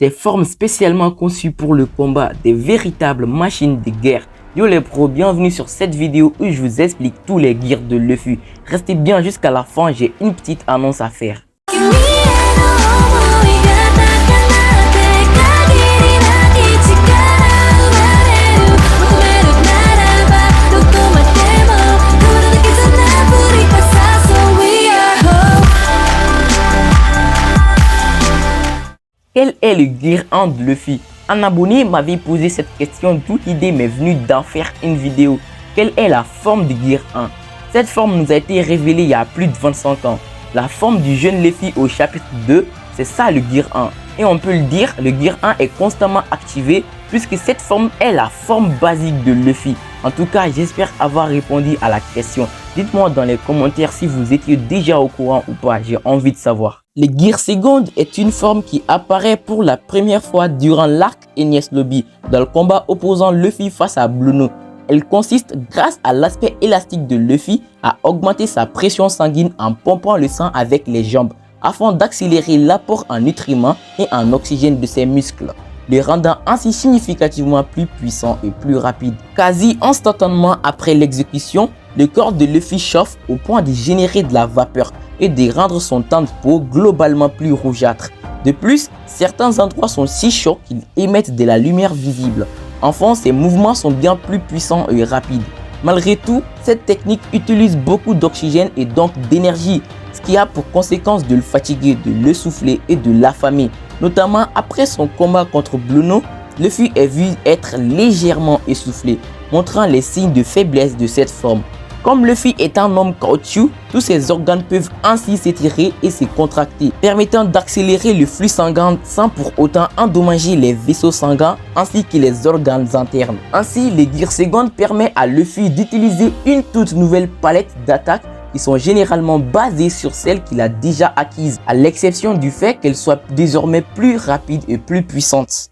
Des formes spécialement conçues pour le combat, des véritables machines de guerre. Yo les pros, bienvenue sur cette vidéo où je vous explique tous les gears de Luffy. Restez bien jusqu'à la fin, j'ai une petite annonce à faire. Quel est le gear 1 de Luffy? Un abonné m'avait posé cette question, d'où l'idée m'est venue d'en faire une vidéo. Quelle est la forme du gear 1? Cette forme nous a été révélée il y a plus de 25 ans. La forme du jeune Luffy au chapitre 2, c'est ça le gear 1. Et on peut le dire, le gear 1 est constamment activé puisque cette forme est la forme basique de Luffy. En tout cas, j'espère avoir répondu à la question. Dites-moi dans les commentaires si vous étiez déjà au courant ou pas, j'ai envie de savoir. Le Gear Second est une forme qui apparaît pour la première fois durant l'arc Enies Lobby, dans le combat opposant Luffy face à Blueno. Elle consiste, grâce à l'aspect élastique de Luffy, à augmenter sa pression sanguine en pompant le sang avec les jambes, afin d'accélérer l'apport en nutriments et en oxygène de ses muscles, les rendant ainsi significativement plus puissant et plus rapide. Quasi instantanément après l'exécution, le corps de Luffy chauffe au point de générer de la vapeur et de rendre son teint de peau globalement plus rougeâtre. De plus, certains endroits sont si chauds qu'ils émettent de la lumière visible. Enfin, ses mouvements sont bien plus puissants et rapides. Malgré tout, cette technique utilise beaucoup d'oxygène et donc d'énergie, ce qui a pour conséquence de le fatiguer, de le souffler et de l'affamer. Notamment après son combat contre Blueno, Luffy est vu être légèrement essoufflé, montrant les signes de faiblesse de cette forme. Comme Luffy est un homme caoutchouc, tous ses organes peuvent ainsi s'étirer et se contracter, permettant d'accélérer le flux sanguin sans pour autant endommager les vaisseaux sanguins ainsi que les organes internes. Ainsi, le Gear Second permet à Luffy d'utiliser une toute nouvelle palette d'attaques qui sont généralement basées sur celles qu'il a déjà acquises, à l'exception du fait qu'elles soient désormais plus rapides et plus puissantes.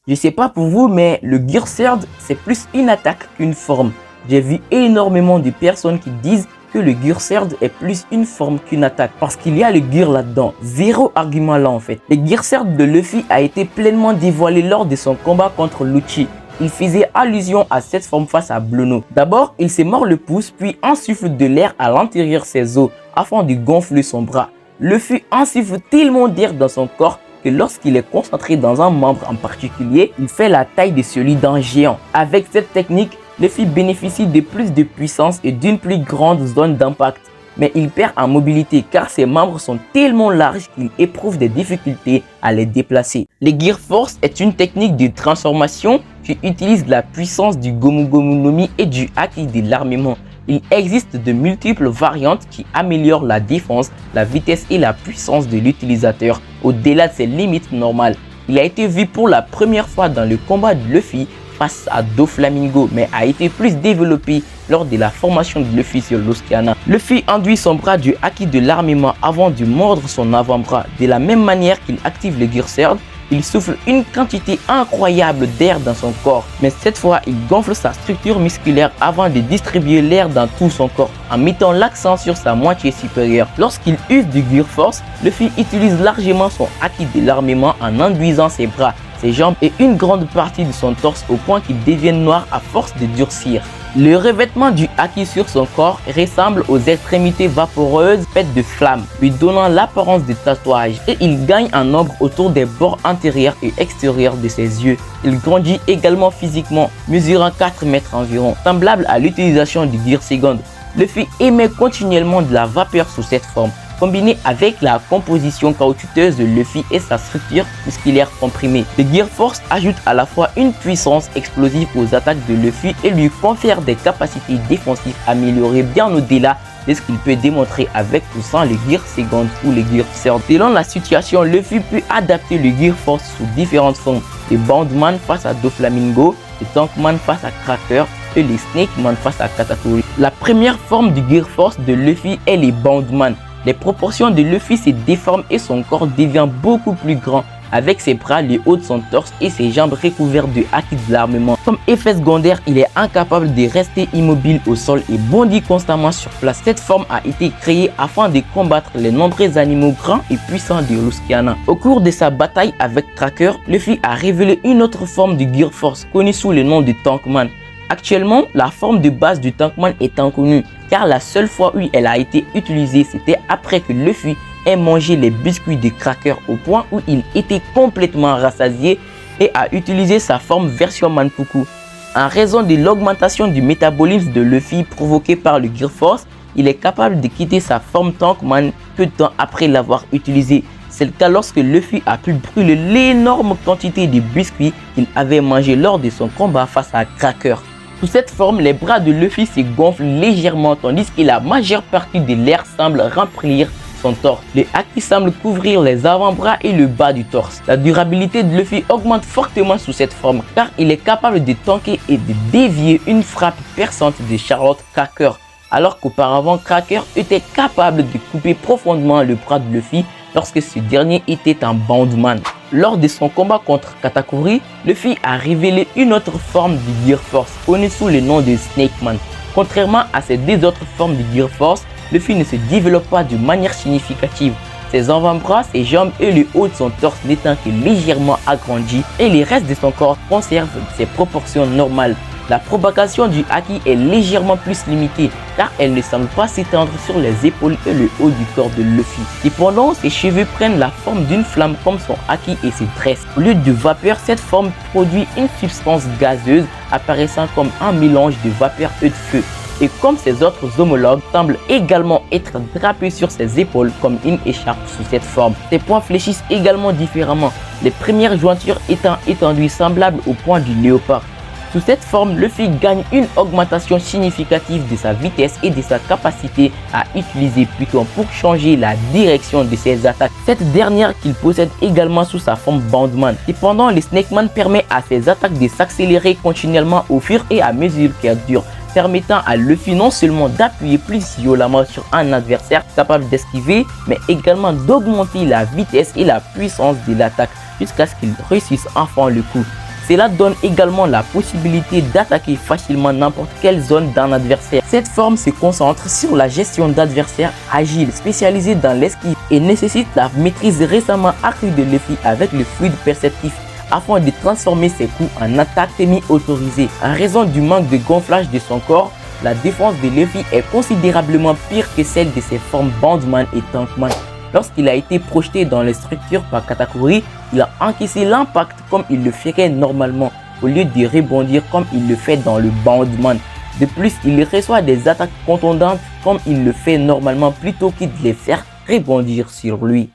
Je sais pas pour vous, mais le Gear Third, c'est plus une attaque qu'une forme. J'ai vu énormément de personnes qui disent que le Gear Third est plus une forme qu'une attaque parce qu'il y a le Gear là-dedans. Zéro argument là en fait. Le Gear Third de Luffy a été pleinement dévoilé lors de son combat contre Lucci. Il faisait allusion à cette forme face à Blueno. D'abord, il s'est mord le pouce puis insuffle de l'air à l'intérieur de ses os afin de gonfler son bras. Luffy insuffle tellement d'air dans son corps que lorsqu'il est concentré dans un membre en particulier, il fait la taille de celui d'un géant. Avec cette technique, Luffy bénéficie de plus de puissance et d'une plus grande zone d'impact, mais il perd en mobilité car ses membres sont tellement larges qu'il éprouve des difficultés à les déplacer. Le Gear Force est une technique de transformation qui utilise la puissance du Gomu Gomu no Mi et du Haki de l'armement. Il existe de multiples variantes qui améliorent la défense, la vitesse et la puissance de l'utilisateur au-delà de ses limites normales. Il a été vu pour la première fois dans le combat de Luffy face à Doflamingo, mais a été plus développé lors de la formation de Luffy sur l'Oceana. Luffy enduit son bras du Haki de l'armement avant de mordre son avant-bras. De la même manière qu'il active le Gear Third, il souffle une quantité incroyable d'air dans son corps, mais cette fois il gonfle sa structure musculaire avant de distribuer l'air dans tout son corps en mettant l'accent sur sa moitié supérieure. Lorsqu'il use du Gear Force, Luffy utilise largement son Haki de l'armement en enduisant ses bras, ses jambes et une grande partie de son torse au point qu'il devienne noir à force de durcir. Le revêtement du Haki sur son corps ressemble aux extrémités vaporeuses faites de flammes, lui donnant l'apparence de tatouage, et il gagne en nombre autour des bords intérieurs et extérieurs de ses yeux. Il grandit également physiquement, mesurant 4 mètres environ. Semblable à l'utilisation du Gear Second, Luffy émet continuellement de la vapeur sous cette forme, combiné avec la composition caoutchouteuse de Luffy et sa structure musculaire comprimée. Le Gear Force ajoute à la fois une puissance explosive aux attaques de Luffy et lui confère des capacités défensives améliorées bien au-delà de ce qu'il peut démontrer avec ou sans le Gear Second ou le Gear Third. Selon la situation, Luffy peut adapter le Gear Force sous différentes formes. Le Boundman face à Doflamingo, le Tankman face à Cracker et le Snakeman face à Katakuri. La première forme du Gear Force de Luffy est le Boundman. Les proportions de Luffy se déforment et son corps devient beaucoup plus grand, avec ses bras, le haut de son torse et ses jambes recouvertes de haki de l'armement. Comme effet secondaire, il est incapable de rester immobile au sol et bondit constamment sur place. Cette forme a été créée afin de combattre les nombreux animaux grands et puissants de Ruskiana. Au cours de sa bataille avec Tracker, Luffy a révélé une autre forme de Gear Force connue sous le nom de Tankman. Actuellement, la forme de base du Tankman est inconnue car la seule fois où elle a été utilisée, c'était après que Luffy ait mangé les biscuits de Cracker au point où il était complètement rassasié et a utilisé sa forme version Manpuku. En raison de l'augmentation du métabolisme de Luffy provoquée par le Gear Force, il est capable de quitter sa forme Tankman peu de temps après l'avoir utilisé. C'est le cas lorsque Luffy a pu brûler l'énorme quantité de biscuits qu'il avait mangé lors de son combat face à Cracker. Sous cette forme, les bras de Luffy se gonflent légèrement tandis que la majeure partie de l'air semble remplir son torse. Le haki semble couvrir les avant-bras et le bas du torse. La durabilité de Luffy augmente fortement sous cette forme car il est capable de tanker et de dévier une frappe perçante de Charlotte Cracker, alors qu'auparavant Cracker était capable de couper profondément le bras de Luffy lorsque ce dernier était un bondman. Lors de son combat contre Katakuri, Luffy a révélé une autre forme de Gear Force connue sous le nom de Snake Man. Contrairement à ces deux autres formes de Gear Force, Luffy ne se développe pas de manière significative. Ses avant-bras, ses jambes et le haut de son torse n'étant que légèrement agrandis et le reste de son corps conserve ses proportions normales. La propagation du haki est légèrement plus limitée car elle ne semble pas s'étendre sur les épaules et le haut du corps de Luffy. Cependant, ses cheveux prennent la forme d'une flamme comme son haki et ses tresses. Au lieu de vapeur, cette forme produit une substance gazeuse apparaissant comme un mélange de vapeur et de feu. Et comme ses autres homologues, semble également être drapé sur ses épaules comme une écharpe sous cette forme. Ses poings fléchissent également différemment, les premières jointures étant étendues semblables au poing du léopard. Sous cette forme, Luffy gagne une augmentation significative de sa vitesse et de sa capacité à utiliser Pluton pour changer la direction de ses attaques. Cette dernière qu'il possède également sous sa forme Bondman. Cependant, le Snake Man permet à ses attaques de s'accélérer continuellement au fur et à mesure qu'elles durent, permettant à Luffy non seulement d'appuyer plus violemment sur un adversaire capable d'esquiver, mais également d'augmenter la vitesse et la puissance de l'attaque jusqu'à ce qu'il réussisse enfin le coup. Cela donne également la possibilité d'attaquer facilement n'importe quelle zone d'un adversaire. Cette forme se concentre sur la gestion d'adversaires agiles spécialisés dans l'esquive et nécessite la maîtrise récemment accrue de Luffy avec le fluide perceptif afin de transformer ses coups en attaques semi-autorisées. En raison du manque de gonflage de son corps, la défense de Luffy est considérablement pire que celle de ses formes Bondman et Tankman. Lorsqu'il a été projeté dans les structures par Katakuri, il a encaissé l'impact comme il le ferait normalement, au lieu de rebondir comme il le fait dans le Bondman. De plus, il reçoit des attaques contondantes comme il le fait normalement plutôt que de les faire rebondir sur lui.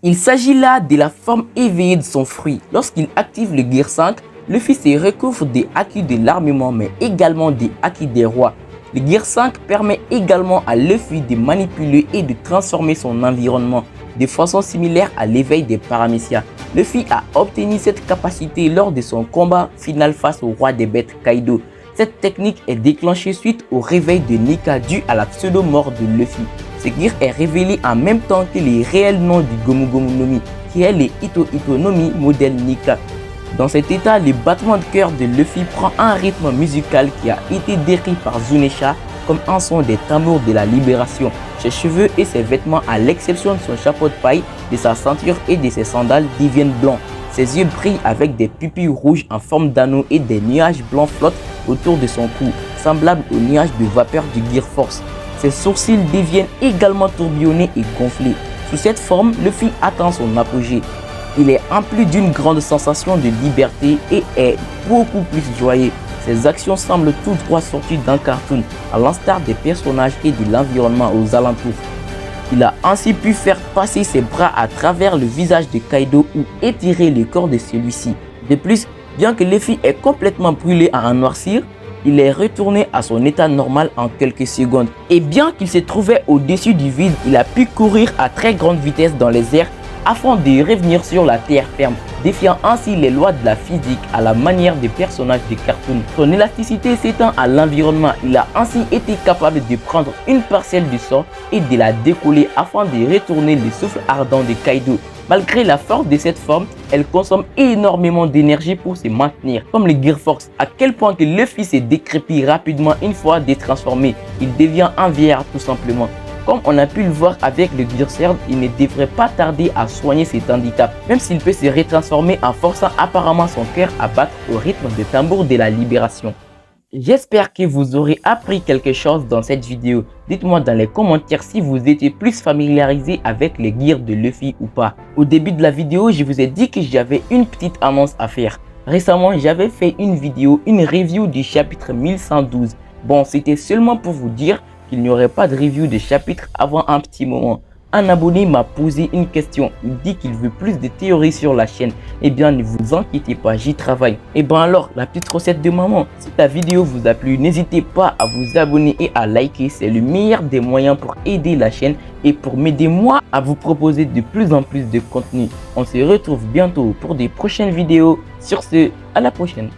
Il s'agit là de la forme éveillée de son fruit. Lorsqu'il active le Gear 5, Luffy se recouvre des haki de l'armement mais également des haki des rois. Le Gear 5 permet également à Luffy de manipuler et de transformer son environnement de façon similaire à l'éveil des Paramecia. Luffy a obtenu cette capacité lors de son combat final face au roi des bêtes Kaido. Cette technique est déclenchée suite au réveil de Nika dû à la pseudo-mort de Luffy. Ce gear est révélé en même temps que les réels noms du Gomu Gomu no Mi, qui est le Ito Ito no Mi modèle Nika. Dans cet état, le battement de cœur de Luffy prend un rythme musical qui a été décrit par Zunisha comme un son des tambours de la libération. Ses cheveux et ses vêtements, à l'exception de son chapeau de paille, de sa ceinture et de ses sandales, deviennent blancs. Ses yeux brillent avec des pupilles rouges en forme d'anneau et des nuages blancs flottent autour de son cou, semblables aux nuages de vapeur du Gear Force. Ses sourcils deviennent également tourbillonnés et gonflés. Sous cette forme, Luffy atteint son apogée. Il est empli d'une grande sensation de liberté et est beaucoup plus joyeux. Ses actions semblent tout droit sorties d'un cartoon, à l'instar des personnages et de l'environnement aux alentours. Il a ainsi pu faire passer ses bras à travers le visage de Kaido ou étirer le corps de celui-ci. De plus, bien que Luffy est complètement brûlé à en noircir, il est retourné à son état normal en quelques secondes. Et bien qu'il se trouvait au-dessus du vide, il a pu courir à très grande vitesse dans les airs afin de revenir sur la terre ferme, défiant ainsi les lois de la physique à la manière des personnages de cartoon. Son élasticité s'étend à l'environnement. Il a ainsi été capable de prendre une parcelle du sol et de la décoller afin de retourner le souffle ardent de Kaido. Malgré la force de cette forme, elle consomme énormément d'énergie pour se maintenir, comme le Gear Force, à quel point que Luffy s'est décrépit rapidement une fois détransformé. Il devient un vieillard tout simplement. Comme on a pu le voir avec le Gear Sword, il ne devrait pas tarder à soigner cet handicap, même s'il peut se retransformer en forçant apparemment son cœur à battre au rythme de tambour de la libération. J'espère que vous aurez appris quelque chose dans cette vidéo. Dites-moi dans les commentaires si vous étiez plus familiarisé avec les gears de Luffy ou pas. Au début de la vidéo, je vous ai dit que j'avais une petite annonce à faire. Récemment, j'avais fait une review du chapitre 1112. Bon, c'était seulement pour vous dire qu'il n'y aurait pas de review de chapitre avant un petit moment. Un abonné m'a posé une question. Il dit qu'il veut plus de théories sur la chaîne. Eh bien, ne vous inquiétez pas, j'y travaille. Et bien alors, la petite recette de maman. Si la vidéo vous a plu, n'hésitez pas à vous abonner et à liker. C'est le meilleur des moyens pour aider la chaîne et pour m'aider moi à vous proposer de plus en plus de contenu. On se retrouve bientôt pour des prochaines vidéos. Sur ce, à la prochaine.